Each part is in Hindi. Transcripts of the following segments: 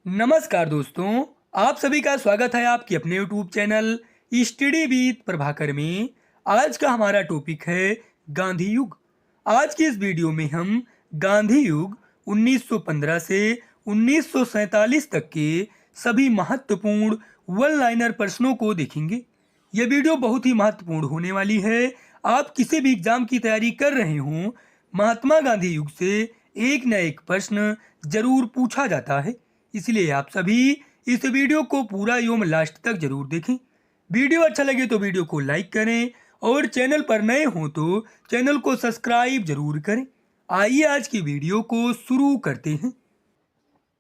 नमस्कार दोस्तों, आप सभी का स्वागत है आपके अपने YouTube channel study with Prabhakar में। आज का हमारा टॉपिक है गांधी युग। आज की इस वीडियो में हम गांधी युग 1915 से 1947 तक के सभी महत्वपूर्ण वन लाइनर प्रश्नों को देखेंगे। यह वीडियो बहुत ही महत्वपूर्ण होने वाली है। आप किसी भी एग्जाम की तैयारी कर रहे हों, महात्मा गांधी युग से एक न एक प्रश्न जरूर पूछा जाता है। इसलिए आप सभी इस वीडियो को पूरा एवं लास्ट तक जरूर देखें। वीडियो अच्छा लगे तो वीडियो को लाइक करें और चैनल पर नए हों तो चैनल को सब्सक्राइब जरूर करें। आइए आज की वीडियो को शुरू करते हैं।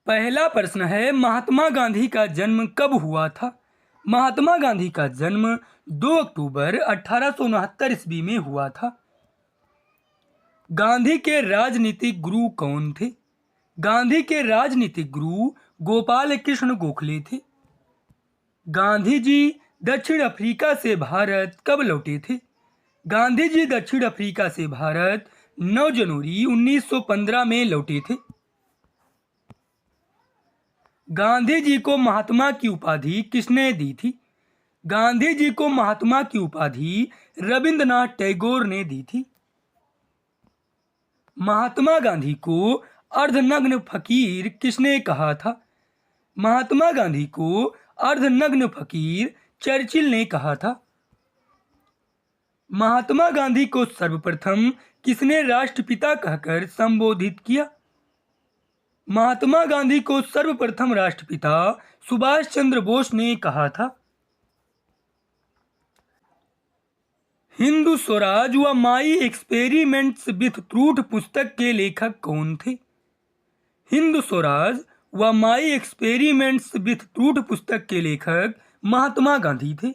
पहला प्रश्न है, महात्मा गांधी का जन्म कब हुआ था? महात्मा गांधी का जन्म 2 अक्टूबर 1869 ईस्वी में हुआ था। गांधी के राजनीतिक गुरु कौन थे? गांधी के राजनीतिक गुरु गोपाल कृष्ण गोखले थे। गांधी जी दक्षिण अफ्रीका से भारत कब लौटे थे? गांधी जी दक्षिण अफ्रीका से भारत 9 जनवरी 1915 में लौटे थे। गांधी जी को महात्मा की उपाधि किसने दी थी? गांधी जी को महात्मा की उपाधि रविंद्रनाथ टैगोर ने दी थी। महात्मा गांधी को अर्धनग्न फकीर किसने कहा था? महात्मा गांधी को अर्धनग्न फकीर चर्चिल ने कहा था। महात्मा गांधी को सर्वप्रथम किसने राष्ट्रपिता कहकर संबोधित किया? महात्मा गांधी को सर्वप्रथम राष्ट्रपिता सुभाष चंद्र बोस ने कहा था। हिंदू स्वराज व माई एक्सपेरिमेंट्स विथ ट्रूथ पुस्तक के लेखक कौन थे? हिंदू स्वराज व माई एक्सपेरिमेंट्स विथ ट्रूथ पुस्तक के लेखक महात्मा गांधी थे।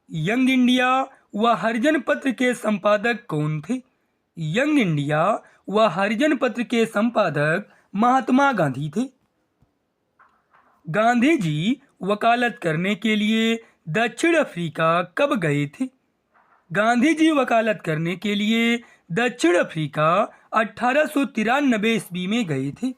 यंग इंडिया व हरिजन पत्र के संपादक कौन थे? यंग इंडिया व हरिजन पत्र के संपादक महात्मा गांधी थे। गांधी जी वकालत करने के लिए दक्षिण अफ्रीका कब गए थे? गांधी जी वकालत करने के लिए दक्षिण अफ्रीका 1893 ईस्वी में गए थे।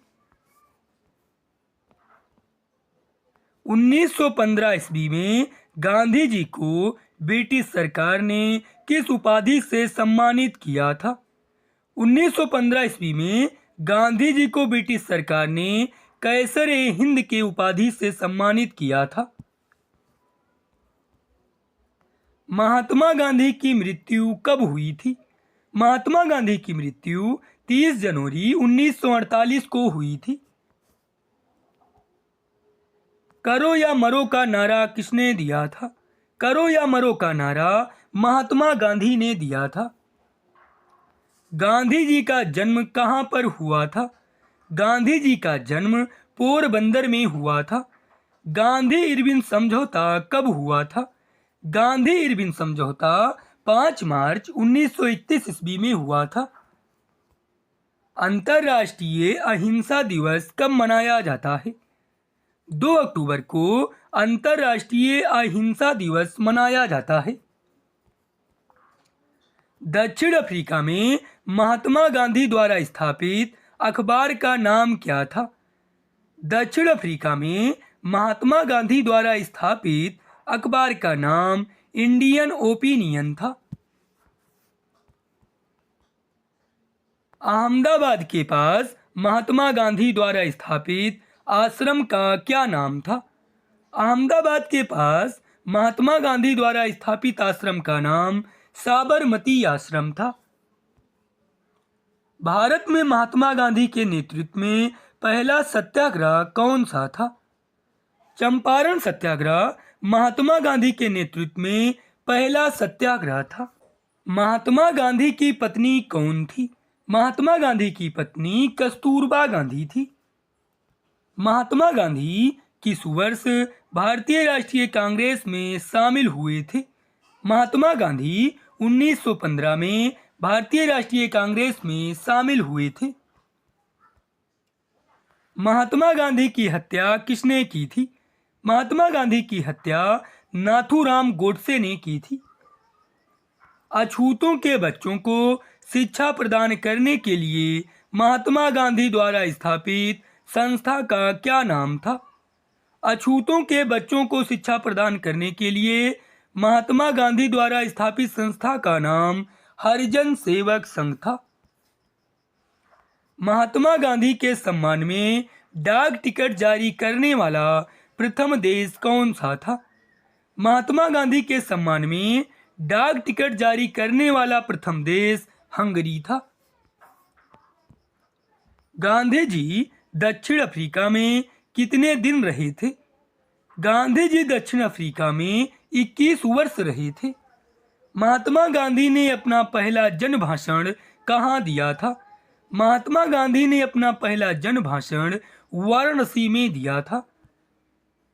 1915 ईस्वी में गांधी जी को ब्रिटिश सरकार ने किस उपाधि से सम्मानित किया था? 1915 ईस्वी में गांधी जी को ब्रिटिश सरकार ने कैसर ए हिंद के उपाधि से सम्मानित किया था। महात्मा गांधी की मृत्यु कब हुई थी? महात्मा गांधी की मृत्यु 30 जनवरी 1948 को हुई थी। करो या मरो का नारा किसने दिया था? करो या मरो का नारा महात्मा गांधी ने दिया था। गांधी जी का जन्म कहाँ पर हुआ था? गांधी जी का जन्म पोरबंदर में हुआ था। गांधी इरविन समझौता कब हुआ था? गांधी इरविन समझौता 5 मार्च 1931 ईस्वी में हुआ था। अंतर्राष्ट्रीय अहिंसा दिवस कब मनाया जाता है? 2 अक्टूबर को अंतर्राष्ट्रीय अहिंसा दिवस मनाया जाता है। दक्षिण अफ्रीका में महात्मा गांधी द्वारा स्थापित अखबार का नाम क्या था? दक्षिण अफ्रीका में महात्मा गांधी द्वारा स्थापित अखबार का नाम इंडियन ओपिनियन था। अहमदाबाद के पास महात्मा गांधी द्वारा स्थापित आश्रम का क्या नाम था? अहमदाबाद के पास महात्मा गांधी द्वारा स्थापित आश्रम का नाम साबरमती आश्रम था। भारत में महात्मा गांधी के नेतृत्व में पहला सत्याग्रह कौन सा था? चंपारण सत्याग्रह महात्मा गांधी के नेतृत्व में पहला सत्याग्रह था। महात्मा गांधी की पत्नी कौन थी? महात्मा गांधी की पत्नी कस्तूरबा गांधी थी। महात्मा गांधी किस वर्ष भारतीय राष्ट्रीय कांग्रेस में शामिल हुए थे? महात्मा गांधी 1915 में भारतीय राष्ट्रीय कांग्रेस में शामिल हुए थे। महात्मा गांधी की हत्या किसने की थी? महात्मा गांधी की हत्या नाथूराम गोडसे ने की थी। अछूतों के बच्चों को शिक्षा प्रदान करने के लिए महात्मा गांधी द्वारा स्थापित संस्था का क्या नाम था? अछूतों के बच्चों को शिक्षा प्रदान करने के लिए महात्मा गांधी द्वारा स्थापित संस्था का नाम हरिजन सेवक संघ था। महात्मा गांधी के सम्मान में डाक टिकट जारी करने वाला प्रथम देश कौन सा था? महात्मा गांधी के सम्मान में डाक टिकट जारी करने वाला प्रथम देश हंगरी था। गांधी जी दक्षिण अफ्रीका में कितने दिन रहे थे? गांधी जी दक्षिण अफ्रीका में 21 वर्ष रहे थे। महात्मा गांधी ने अपना पहला जन भाषण कहाँ दिया था? महात्मा गांधी ने अपना पहला जन भाषण वाराणसी में दिया था।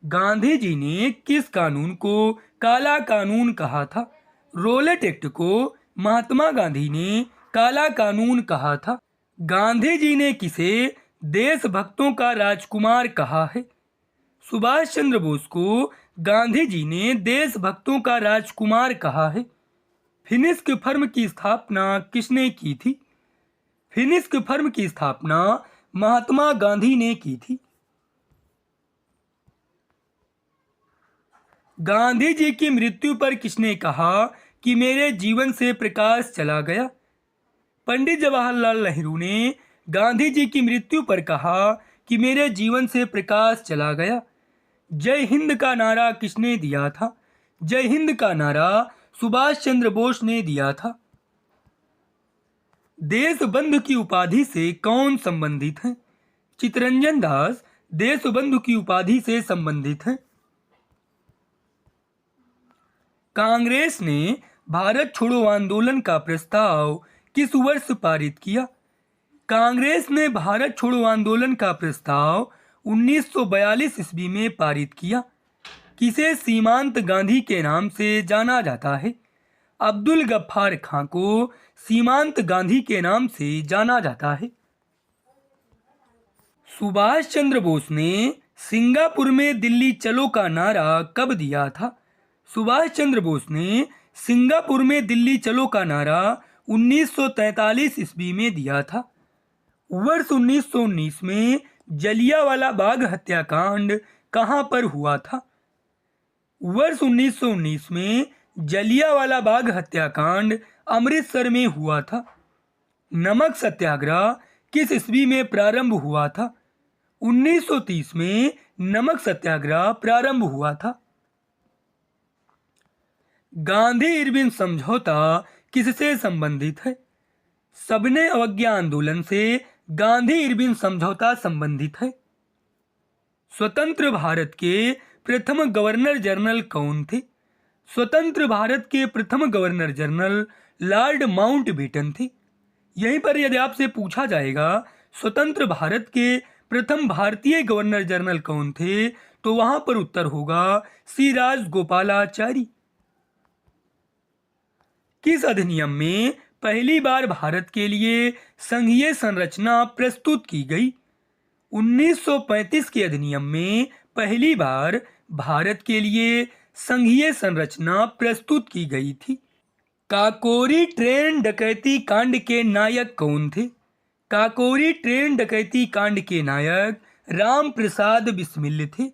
गांधी जी ने किस कानून को काला कानून कहा था? रोलेट एक्ट को महात्मा गांधी ने काला कानून कहा था। गांधी जी ने किसे देशभक्तों का राजकुमार कहा है? सुभाष चंद्र बोस को गांधी जी ने देशभक्तों का राजकुमार कहा है। फिनिक्स फर्म की स्थापना किसने की थी? फिनिक्स फर्म की स्थापना महात्मा गांधी ने की थी। गांधी जी की मृत्यु पर किसने कहा कि मेरे जीवन से प्रकाश चला गया? पंडित जवाहरलाल नेहरू ने गांधी जी की मृत्यु पर कहा कि मेरे जीवन से प्रकाश चला गया। जय हिंद का नारा किसने दिया था? जय हिंद का नारा सुभाष चंद्र बोस ने दिया था। देशबंधु की उपाधि से कौन संबंधित है? चित्तरंजन दास देशबंधु की उपाधि से संबंधित हैं। कांग्रेस ने भारत छोड़ो आंदोलन का प्रस्ताव किस वर्ष पारित किया? कांग्रेस ने भारत छोड़ो आंदोलन का प्रस्ताव 1942 ईस्वी में पारित किया। किसे सीमांत गांधी के नाम से जाना जाता है? अब्दुल गफ्फार खां को सीमांत गांधी के नाम से जाना जाता है। सुभाष चंद्र बोस ने सिंगापुर में दिल्ली चलो का नारा कब दिया था? सुभाष चंद्र बोस ने सिंगापुर में दिल्ली चलो का नारा 1943 ईस्वी में दिया था। वर्ष 1919 में जलियांवाला बाग हत्याकांड कहां पर हुआ था? वर्ष 1919 में जलियांवाला बाग हत्याकांड अमृतसर में हुआ था। नमक सत्याग्रह किस ईस्वी में प्रारंभ हुआ था? 1930 में नमक सत्याग्रह प्रारंभ हुआ था। गांधी इरविन समझौता किससे संबंधित है? सबने अवज्ञा आंदोलन से गांधी इरविन समझौता संबंधित है। स्वतंत्र भारत के प्रथम गवर्नर जनरल कौन थे? स्वतंत्र भारत के प्रथम गवर्नर जनरल लॉर्ड माउंटबेटन थे। यहीं पर यदि आपसे पूछा जाएगा स्वतंत्र भारत के प्रथम भारतीय गवर्नर जनरल कौन थे, तो वहां पर उत्तर होगा सी राजगोपालाचारी। किस अधिनियम में पहली बार भारत के लिए संघीय संरचना प्रस्तुत की गई? 1935 के अधिनियम में पहली बार भारत के लिए संघीय संरचना प्रस्तुत की गई थी। काकोरी ट्रेन डकैती कांड के नायक कौन थे? काकोरी ट्रेन डकैती कांड के नायक राम प्रसाद बिस्मिल थे।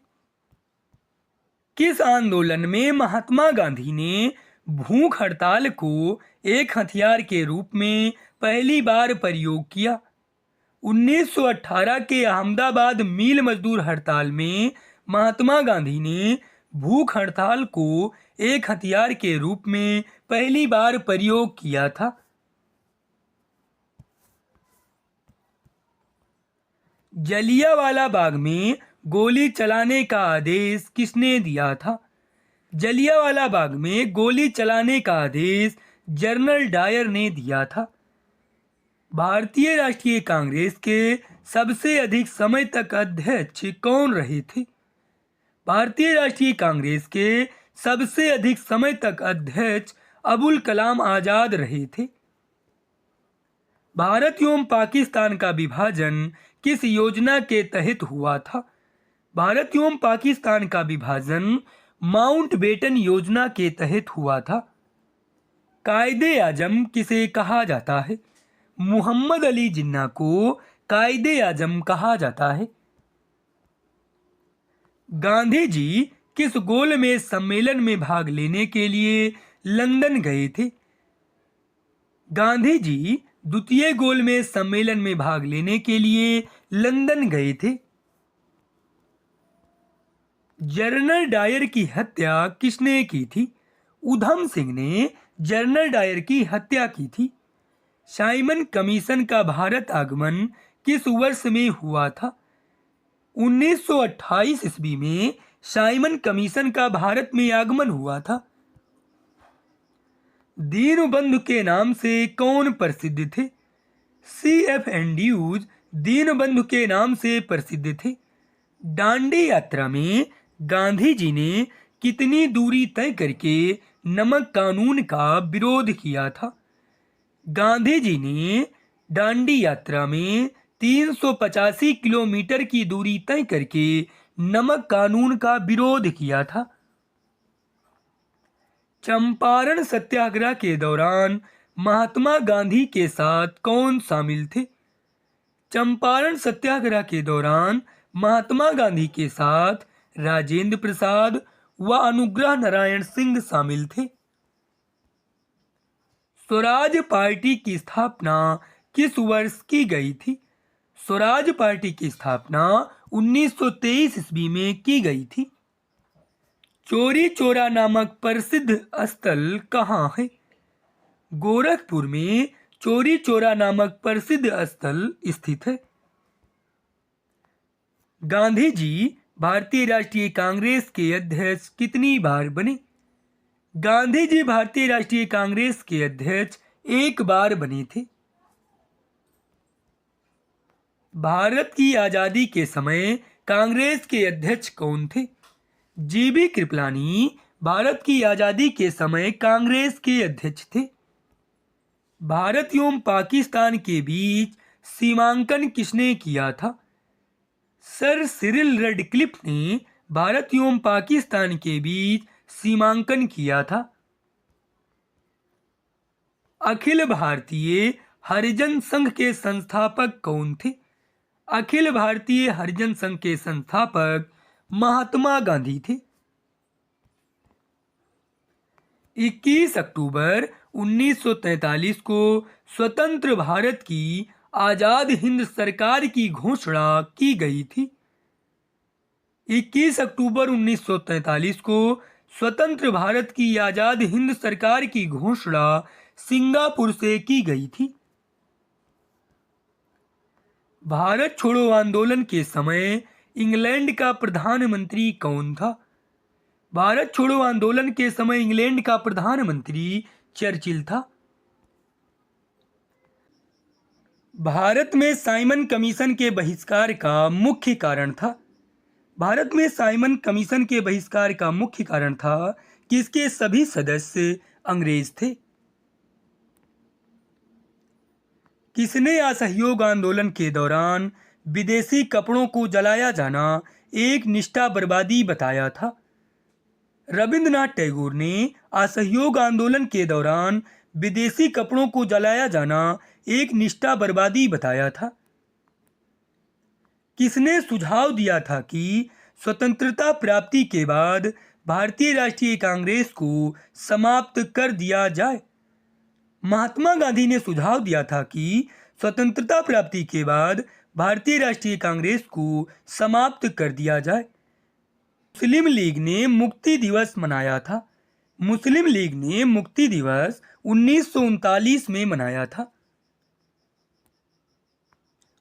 किस आंदोलन में महात्मा गांधी ने भूख हड़ताल को एक हथियार के रूप में पहली बार प्रयोग किया? 1918 के अहमदाबाद मिल मजदूर हड़ताल में महात्मा गांधी ने भूख हड़ताल को एक हथियार के रूप में पहली बार प्रयोग किया था। जलियांवाला बाग में गोली चलाने का आदेश किसने दिया था? जलियांवाला बाग में गोली चलाने का आदेश जनरल डायर ने दिया था। भारतीय राष्ट्रीय कांग्रेस के सबसे अधिक समय तक अध्यक्ष कौन रहे थे? भारतीय राष्ट्रीय कांग्रेस के सबसे अधिक समय तक अध्यक्ष अबुल कलाम आजाद रहे थे। भारत एवं पाकिस्तान का विभाजन किस योजना के तहत हुआ था? भारत एवं पाकिस्तान का विभाजन माउंटबेटन योजना के तहत हुआ था। कायदे आजम किसे कहा जाता है? मोहम्मद अली जिन्ना को कायदे आजम कहा जाता है। गांधी जी किस गोल में सम्मेलन में भाग लेने के लिए लंदन गए थे? गांधी जी द्वितीय गोल में सम्मेलन में भाग लेने के लिए लंदन गए थे। जनरल डायर की हत्या किसने की थी? उधम सिंह ने जनरल डायर की हत्या की थी। साइमन कमीशन का भारत आगमन किस वर्ष में हुआ था? 1928 ईस्वी में साइमन कमीशन का भारत में आगमन हुआ था। दीनबंधु के नाम से कौन प्रसिद्ध थे? CF एंड्रयूज दीनबंधु के नाम से प्रसिद्ध थे। दांडी यात्रा में गांधी जी ने कितनी दूरी तय करके नमक कानून का विरोध किया था? गांधी जी ने दांडी यात्रा में 385 किलोमीटर की दूरी तय करके नमक कानून का विरोध किया था। चंपारण सत्याग्रह के दौरान महात्मा गांधी के साथ कौन शामिल थे? चंपारण सत्याग्रह के दौरान महात्मा गांधी के साथ राजेंद्र प्रसाद व अनुग्रह नारायण सिंह शामिल थे। स्वराज पार्टी की स्थापना किस वर्ष की गई थी? स्वराज पार्टी की स्थापना 1923 ईस्वी में की गई थी। चौरी चौरा नामक प्रसिद्ध स्थल कहाँ है? गोरखपुर में चौरी चौरा नामक प्रसिद्ध स्थल स्थित है। गांधी जी भारतीय राष्ट्रीय कांग्रेस के अध्यक्ष कितनी बार बने? गांधी जी भारतीय राष्ट्रीय कांग्रेस के अध्यक्ष एक बार बने थे। भारत की आजादी के समय कांग्रेस के अध्यक्ष कौन थे? जीबी कृपलानी भारत की आजादी के समय कांग्रेस के अध्यक्ष थे। भारत एवं पाकिस्तान के बीच सीमांकन किसने किया था? सर सिरिल रेडक्लिफ ने भारत एवं पाकिस्तान के बीच सीमांकन किया था। अखिल भारतीय हरिजन संघ के संस्थापक कौन थे? अखिल भारतीय हरिजन संघ के संस्थापक महात्मा गांधी थे। 21 अक्टूबर 1943 को स्वतंत्र भारत की आजाद हिंद सरकार की घोषणा की गई थी। 21 अक्टूबर 1943 को स्वतंत्र भारत की आजाद हिंद सरकार की घोषणा सिंगापुर से की गई थी। भारत छोड़ो आंदोलन के समय इंग्लैंड का प्रधानमंत्री कौन था? भारत छोड़ो आंदोलन के समय इंग्लैंड का प्रधानमंत्री चर्चिल था। भारत में साइमन कमीशन के बहिष्कार का मुख्य कारण था। भारत में साइमन कमीशन के बहिष्कार का मुख्य कारण था कि इसके सभी सदस्य अंग्रेज थे। किसने असहयोग आंदोलन के दौरान विदेशी कपड़ों को जलाया जाना एक निष्ठा बर्बादी बताया था? रविंद्रनाथ टैगोर ने असहयोग आंदोलन के दौरान विदेशी कपड़ों को जलाया जाना एक निष्ठा बर्बादी बताया था। किसने सुझाव दिया था कि स्वतंत्रता प्राप्ति के बाद भारतीय राष्ट्रीय कांग्रेस को समाप्त कर दिया जाए? महात्मा गांधी ने सुझाव दिया था कि स्वतंत्रता प्राप्ति के बाद भारतीय राष्ट्रीय कांग्रेस को समाप्त कर दिया जाए। मुस्लिम लीग ने मुक्ति दिवस मनाया था। मुस्लिम लीग ने मुक्ति दिवस 1939 में मनाया था।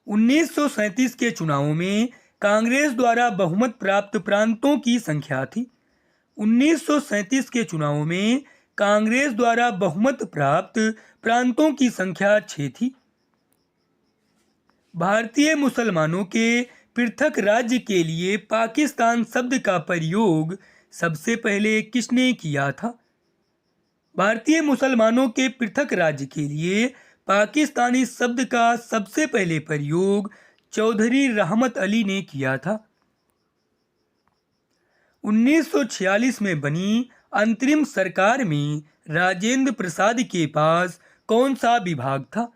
1937 के चुनावों में कांग्रेस द्वारा बहुमत प्राप्त प्रांतों की संख्या थी। 1937 के चुनावों में कांग्रेस द्वारा बहुमत प्राप्त प्रांतों की संख्या 6 थी। भारतीय मुसलमानों के पृथक राज्य के लिए पाकिस्तान शब्द का प्रयोग सबसे पहले किसने किया था? भारतीय मुसलमानों के पृथक राज्य के लिए पाकिस्तानी शब्द का सबसे पहले प्रयोग चौधरी रहमत अली ने किया था। 1946 में बनी अंतरिम सरकार में राजेंद्र प्रसाद के पास कौन सा विभाग था?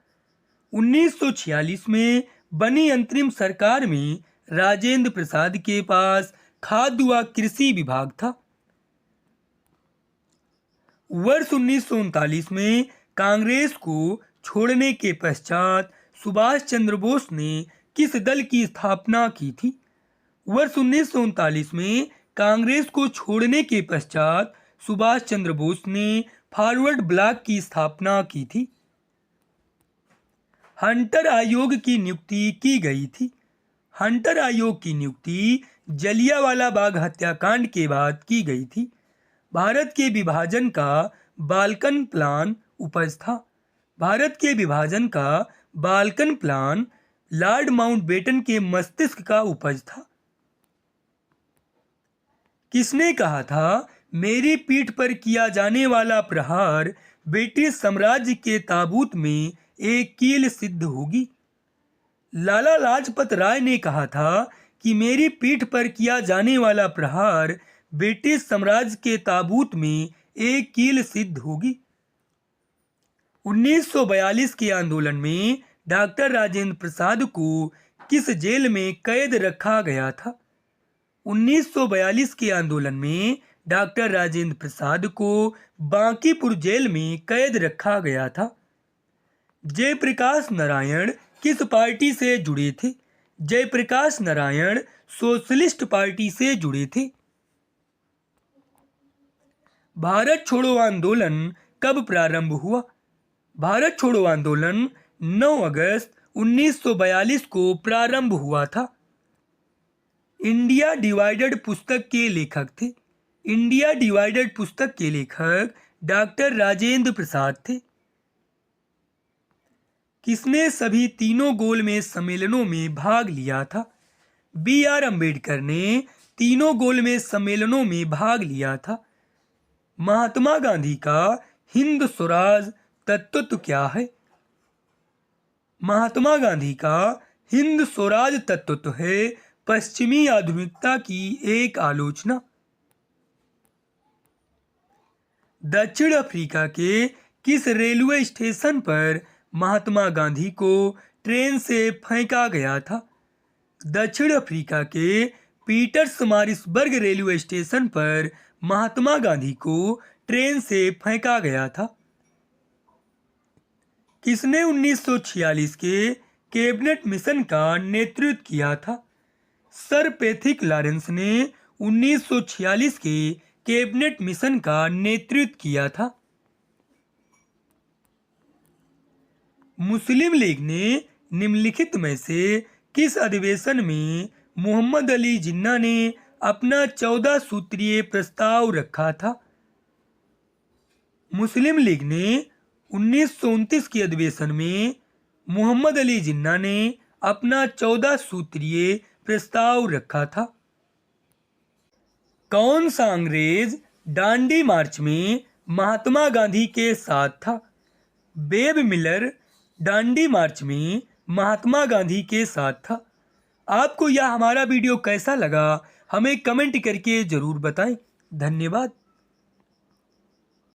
1946 में बनी अंतरिम सरकार में राजेंद्र प्रसाद के पास खाद्य व कृषि विभाग था। वर्ष 1939 में कांग्रेस को छोड़ने के पश्चात सुभाष चंद्र बोस ने किस दल की स्थापना की थी? वर्ष 1939 में कांग्रेस को छोड़ने के पश्चात सुभाष चंद्र बोस ने फॉरवर्ड ब्लॉक की स्थापना की थी। हंटर आयोग की नियुक्ति की गई थी। हंटर आयोग की नियुक्ति जलियांवाला बाग हत्याकांड के बाद की गई थी। भारत के विभाजन का बाल्कन प्लान उपज था। भारत के विभाजन का बाल्कन प्लान लॉर्ड माउंटबेटन के मस्तिष्क का उपज था। किसने कहा था, मेरी पीठ पर किया जाने वाला प्रहार ब्रिटिश साम्राज्य के ताबूत में एक कील सिद्ध होगी? लाला लाजपत राय ने कहा था कि मेरी पीठ पर किया जाने वाला प्रहार ब्रिटिश साम्राज्य के ताबूत में एक कील सिद्ध होगी। 1942 के आंदोलन में डॉक्टर राजेंद्र प्रसाद को किस जेल में कैद रखा गया था? 1942 के आंदोलन में डॉक्टर राजेंद्र प्रसाद को बांकीपुर जेल में कैद रखा गया था। जयप्रकाश नारायण किस पार्टी से जुड़े थे? जयप्रकाश नारायण सोशलिस्ट पार्टी से जुड़े थे। भारत छोड़ो आंदोलन कब प्रारंभ हुआ? भारत छोड़ो आंदोलन 9 अगस्त 1942 को प्रारंभ हुआ था। इंडिया डिवाइडेड पुस्तक के लेखक थे। इंडिया डिवाइडेड पुस्तक के लेखक डॉक्टर राजेंद्र प्रसाद थे। किसने सभी तीनों गोलमेज सम्मेलनों में भाग लिया था? बी.आर. अम्बेडकर ने तीनों गोलमेज सम्मेलनों में भाग लिया था। महात्मा गांधी का हिंद स्वराज तत्व क्या है? महात्मा गांधी का हिंद स्वराज तत्व है पश्चिमी आधुनिकता की एक आलोचना। दक्षिण अफ्रीका के किस रेलवे स्टेशन पर महात्मा गांधी को ट्रेन से फेंका गया था? दक्षिण अफ्रीका के पीटर्समारिसबर्ग रेलवे स्टेशन पर महात्मा गांधी को ट्रेन से फेंका गया था। किसने 1946 के कैबिनेट मिशन का नेतृत्व किया था? सर पैथिक लॉरेंस ने 1946 के कैबिनेट मिशन का नेतृत्व किया था। मुस्लिम लीग ने निम्नलिखित में से किस अधिवेशन में मोहम्मद अली जिन्ना ने अपना 14 सूत्रीय प्रस्ताव रखा था? मुस्लिम लीग ने 1929 के अधिवेशन में मोहम्मद अली जिन्ना ने अपना 14 सूत्रीय प्रस्ताव रखा था। कौन सा अंग्रेज डांडी मार्च में महात्मा गांधी के साथ था? बेब मिलर डांडी मार्च में महात्मा गांधी के साथ था। आपको यह हमारा वीडियो कैसा लगा हमें कमेंट करके जरूर बताएं। धन्यवाद।